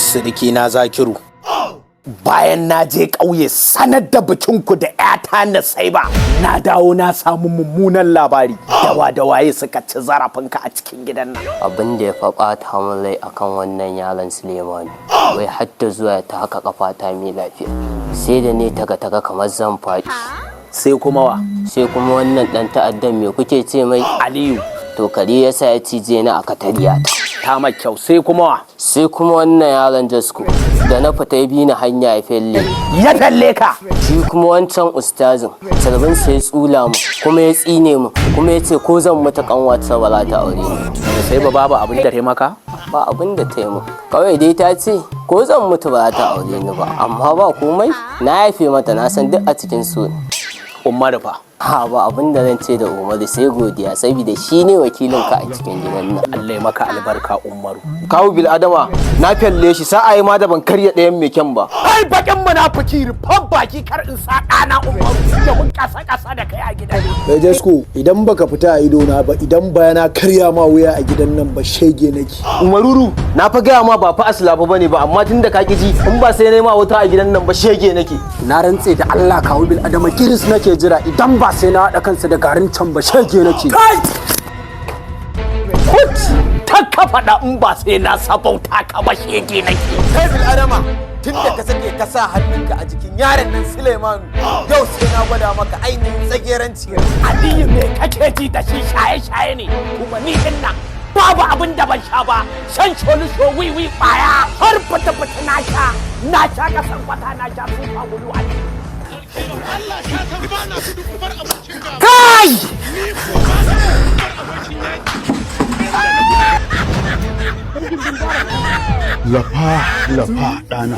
Siriki na Zakiru, bayan na je ƙauye sanar da bikinku da 'yata na sai ba, na dawo na samu mummunan labari da waye suka ci zarafinka a cikin gidan nan. Abin da ya faɓata min rai akan wannan yaron Sulemanu, wai hatta zuwa ta haka kafata mai lafiya, sai da ne taga kamar zan faɗi. Sai kuma wa? Sai kuma wannan ɗan ta'addan me kuke ce mai? Aliyu. To kare yasa ya cije ni a katariya ta ma kyau. Sai kuma wa? Sai kuma wannan yaron Jasko da na fita ya bi ni hanya ya felle. Ya felle ka? Shi kuma wancan ustazin sarbin sai ya tsula mu kuma ya tsine mu kuma ya ce ko zan mutu kanwata ba za ta aure ni. Sai ba babu abin da taimaka? Ba abin da taimaka. Kawai dai ta ce ko zan mutu ba za ta aure ni ba, amma ba komai na yafe mata, na san duk a cikin su. Umaru fa? Ha, ba abin da zan ce da Umaru sai godiya, saboda shi ne wakilinka a cikin gidan nan. Allah ya maka albarka Umaru. Kawu bil'adama na fyalle shi sa'a ma da ban karya ɗayan mai kyan ba. Ai bakin munafiki rufan baki kar in sa ɗana Umaru da mun kasa da kai a gidan. Kai Jasko, idan baka fita a ido na ba, idan bayana karya ma wuya a gidan nan ba, shege nake. Umaruru na fa gaya ma ba fa aslafa bane ba, amma tunda ka ji in ba sai nayi ma wuta a gidan nan ba, shege nake. Na rantse da Allah Kawu bil'adama kiris nake jira, idan ba sai na haɗa kansa da garin can ba, shege nake. Kut ta ka faɗa in ba sai na sabauta ka ba, shege nake. Kai bil'adama tunda ka sake ka sa hannunka a jikin yaron nan Sulemanu, yau sai na gwada maka ainihin tsageranci. Aliyu me kake ji da shi? Shaye-shaye ne kuma ni din nan babu abin da ban sha ba. Shan sholisho wiwi kwaya har fita na sha kasan kwata, na sha tufa gudu a kai! Lafa ɗana.